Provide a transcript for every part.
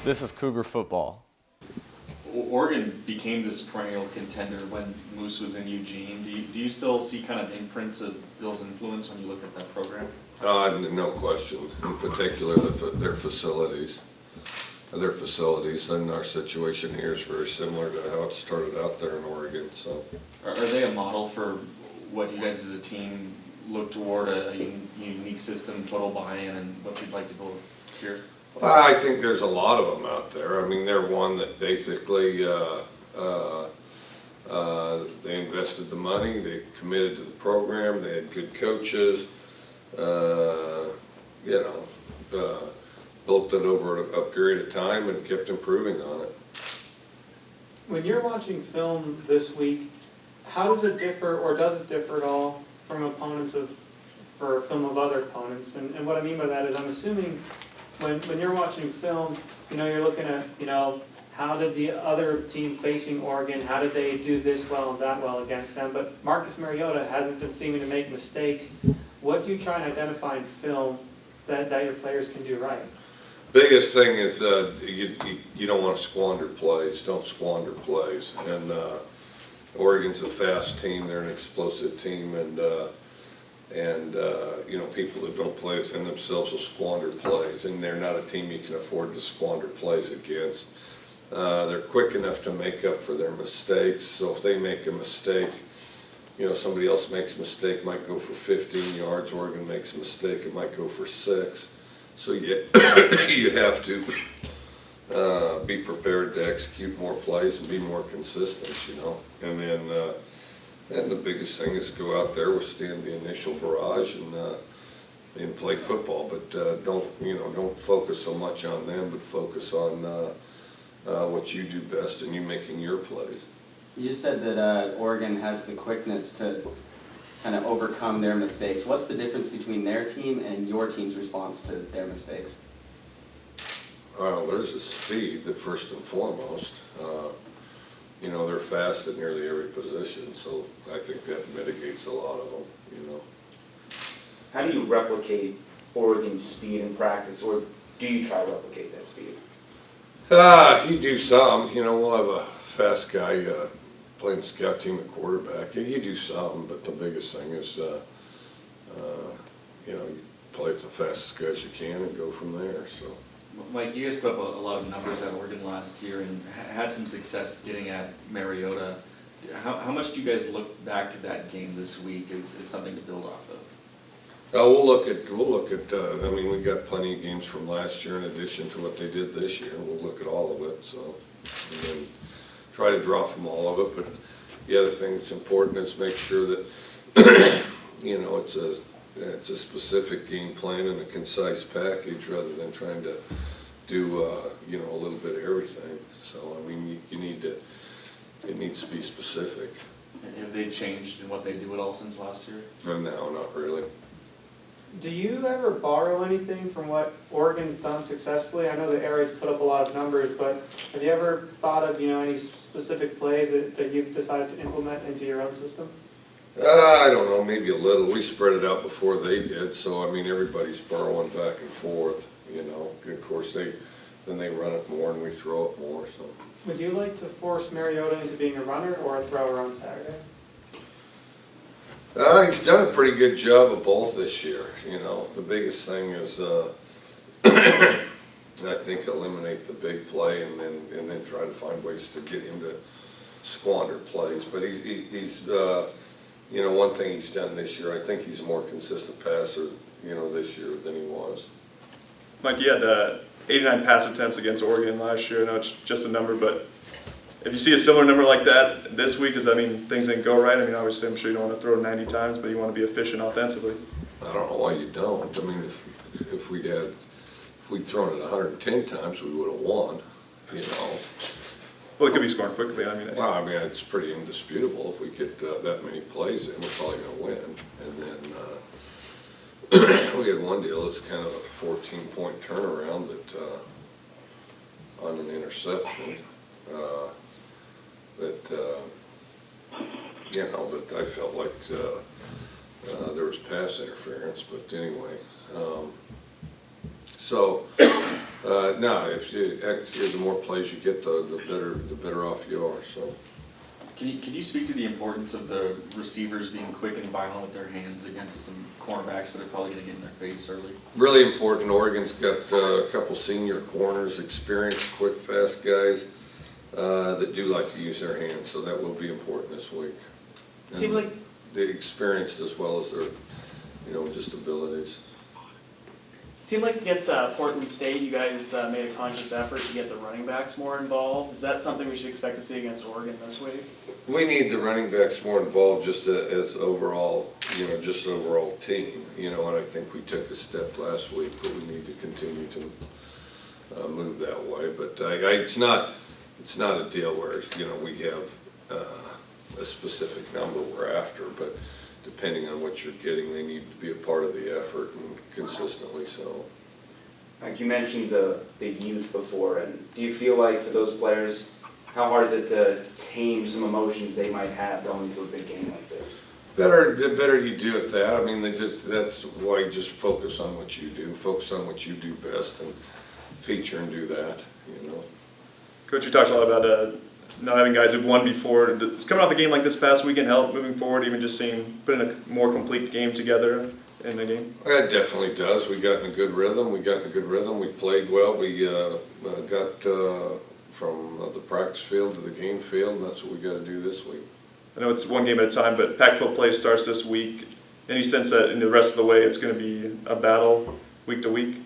This is Cougar football. Oregon became this perennial contender when Moose was in Eugene. Do you still see kind of imprints of Bill's influence when you look at that program? No question. In particular, their facilities. Their facilities and our situation here is very similar to how it started out there in Oregon. So, Are they a model for what you guys as a team look toward, a unique system, total buy-in, and what you'd like to build here? I think there's a lot of them out there. I mean, they're one that basically they invested the money, they committed to the program, they had good coaches, built it over a period of time and kept improving on it. When you're watching film this week, how does it differ, or does it differ at all from opponents for film of other opponents? And what I mean by that is, I'm assuming when you're watching film, you're looking at, how did the other team facing Oregon, how did they do this well and that well against them? But Marcus Mariota hasn't been seeming to make mistakes. What do you try and identify in film that your players can do right? Biggest thing is you don't want to squander plays. Don't squander plays. And Oregon's a fast team. They're an explosive team, and people that don't play within themselves will squander plays, and they're not a team you can afford to squander plays against. They're quick enough to make up for their mistakes. So if they make a mistake, somebody else makes a mistake, might go for 15 yards. Oregon makes a mistake, it might go for 6. So you have to be prepared to execute more plays and be more consistent, And then the biggest thing is go out there, withstand the initial barrage, and play football. But don't focus so much on them, but focus on what you do best and you making your plays. You just said that Oregon has the quickness to kind of overcome their mistakes. What's the difference between their team and your team's response to their mistakes? Well, there's a speed, that first and foremost. They're fast at nearly every position, so I think that mitigates a lot of them, How do you replicate Oregon's speed in practice, or do you try to replicate that speed? You do some. We'll have a fast guy playing the scout team at quarterback. You do some, but the biggest thing is, you play as fast as you can and go from there. So, Mike, you guys put up a lot of numbers at Oregon last year and had some success getting at Mariota. How much do you guys look back to that game this week as something to build off of? we'll look at. I mean, we got plenty of games from last year in addition to what they did this year. We'll look at all of it. So, and then try to draw from all of it. But the other thing that's important is make sure that it's a specific game plan and a concise package rather than trying to do a little bit of everything. So I mean, it needs to be specific. Have they changed in what they do at all since last year? And no, not really. Do you ever borrow anything from what Oregon's done successfully? I know the area's put up a lot of numbers, but have you ever thought of any specific plays that you've decided to implement into your own system? I don't know, maybe a little. We spread it out before they did, so I mean everybody's borrowing back and forth. Of course they run it more and we throw it more. So. Would you like to force Mariota into being a runner or a thrower on Saturday? He's done a pretty good job of both this year. The biggest thing is, I think, eliminate the big play and then try to find ways to get him to squander plays. But he's one thing he's done this year, I think he's a more consistent passer, this year than he was. Mike, you had 89 pass attempts against Oregon last year. I know it's just a number, but if you see a similar number like that this week, does that mean things didn't go right? I mean, obviously, I'm sure you don't want to throw 90 times, but you want to be efficient offensively. I don't know why you don't. I mean, if we'd thrown it 110 times, we would have won. Well, it could be scoring quickly. Well, I mean, it's pretty indisputable. If we get that many plays in, we're probably going to win. And then we had one deal that's kind of a 14-point turnaround on an interception that I felt like there was pass interference. But anyway, so No, actually, the more plays you get, the better off you are, so. Can you speak to the importance of the receivers being quick and violent with their hands against some cornerbacks that are probably going to get in their face early? Really important. Oregon's got a couple senior corners, experienced, quick, fast guys that do like to use their hands, so that will be important this week. It seemed like They're experienced as well as their, just abilities. It seemed like against Portland State, you guys made a conscious effort to get the running backs more involved. Is that something we should expect to see against Oregon this week? We need the running backs more involved just as overall, just overall team. And I think we took a step last week, but we need to continue to move that way. But it's not a deal where, we have a specific number we're after, but depending on what you're getting, they need to be a part of the effort and consistently so. Like you mentioned the youth before, and do you feel like for those players, how hard is it to tame some emotions they might have going into a big game like this? The better you do at that. I mean, that's why you just focus on what you do, focus on what you do best, and feature and do that. Coach, you talked a lot about not having guys who've won before. It's coming off a game like this past weekend help moving forward, even just putting a more complete game together in the game? It definitely does. We got in a good rhythm. We played well. We got from the practice field to the game field, and that's what we got to do this week. I know it's one game at a time, but Pac-12 play starts this week. Any sense that in the rest of the way it's going to be a battle week to week?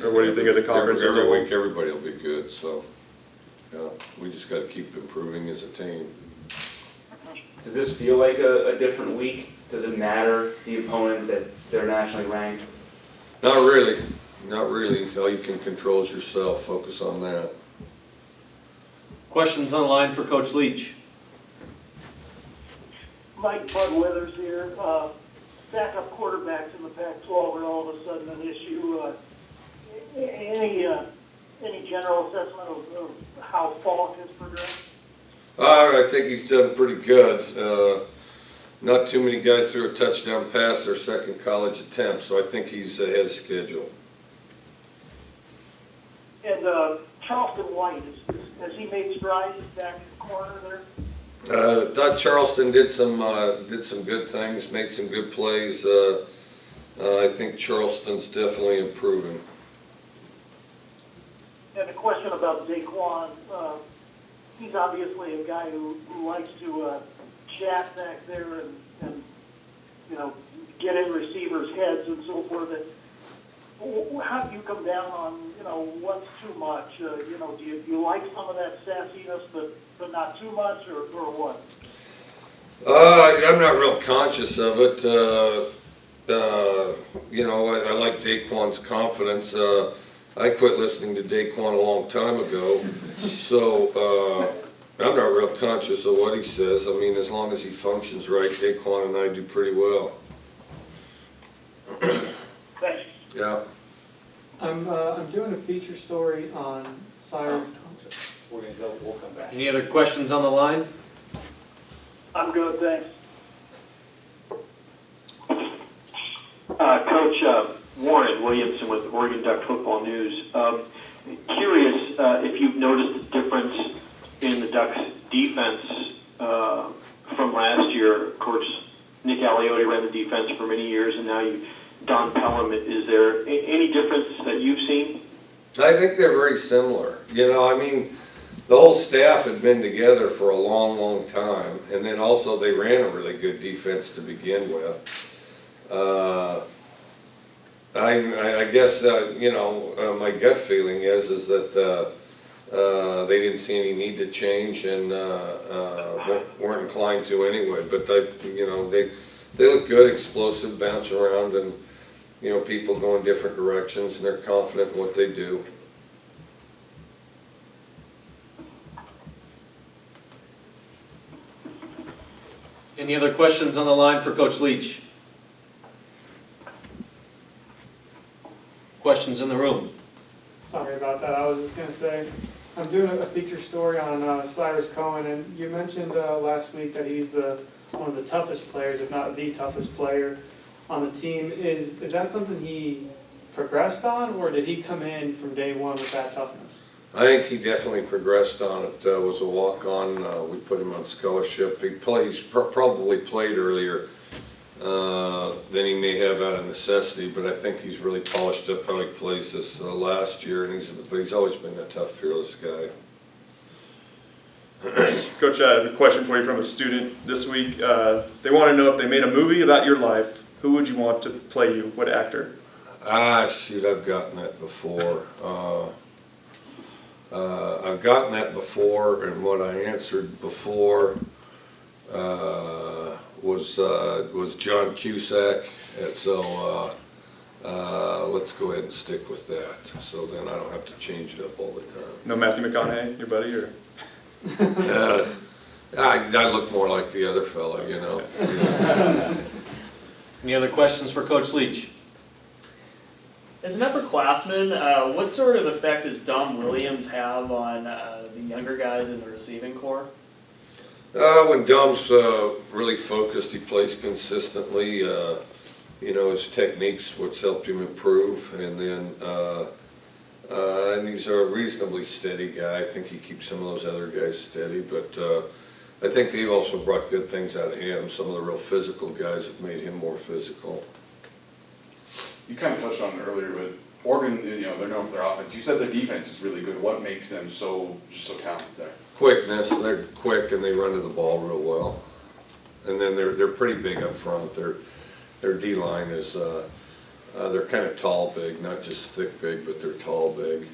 Or what do you think of the conference as a Every whole? week, everybody will be good. So we just got to keep improving as a team. Does this feel like a different week? Does it matter the opponent that they're nationally ranked? Not really. Not really. All you can control is yourself. Focus on that. Questions on the line for Coach Leach. Mike Bud Withers here. Backup quarterbacks in the Pac-12 are all of a sudden an issue. Any general assessment of how Falk has progressed? I think he's done pretty good. Not too many guys threw a touchdown pass their second college attempt, so I think he's ahead of schedule. And Charleston White, has he made strides back in the corner there? Thought Charleston did some good things, made some good plays. I think Charleston's definitely improving. And a question about Daquan. He's obviously a guy who likes to chat back there and get in receivers' heads and so forth. How do you come down on what's too much? Do you like some of that sassiness, but not too much, or what? I'm not real conscious of it. I like Daquan's confidence. I quit listening to Daquan a long time ago, so I'm not real conscious of what he says. I mean, as long as he functions right, Daquan and I do pretty well. Thanks. Yeah. I'm doing a feature story on Cyrus. We'll come back. Any other questions on the line? I'm good, thanks. Coach Warren Williamson with Oregon Duck Football News. Curious if you've noticed a difference in the Ducks defense from last year. Of course, Nick Aliotti ran the defense for many years, and now Don Pelham. Is there any difference that you've seen? I think they're very similar. The whole staff had been together for a long, long time, and then also they ran a really good defense to begin with. I guess my gut feeling is that they didn't see any need to change and weren't inclined to anyway. But they look good, explosive, bounce around, and people go in different directions, and they're confident in what they do. Any other questions on the line for Coach Leach? Questions in the room? Sorry about that. I was just going to say, I'm doing a feature story on Cyrus Cohen, and you mentioned last week that he's one of the toughest players, if not the toughest player on the team. Is that something he progressed on, or did he come in from day one with that toughness? I think he definitely progressed on it. Was a walk-on. We put him on scholarship. He's probably played earlier than he may have out of necessity, but I think he's really polished up how he plays this last year, and he's always been a tough, fearless guy. Coach, I have a question for you from a student this week. They want to know if they made a movie about your life, who would you want to play you? What actor? Shoot, I've gotten that before. I've gotten that before, and what I answered before was John Cusack, and so let's go ahead and stick with that. So then I don't have to change it up all the time. No Matthew McConaughey, your buddy, or? I look more like the other fella, you know. Any other questions for Coach Leach? As an upperclassman, what sort of effect does Dom Williams have on the younger guys in the receiving corps? When Dom's really focused, he plays consistently. You know, his technique's what's helped him improve, and then and he's a reasonably steady guy. I think he keeps some of those other guys steady, but I think they've also brought good things out of him. Some of the real physical guys have made him more physical. You kind of touched on it earlier, but Oregon, you know, they're known for their offense. You said their defense is really good. What makes them so talented there? Quickness. They're quick and they run to the ball real well. And then they're pretty big up front. Their D line is they're kind of tall big, not just thick big, but they're tall big.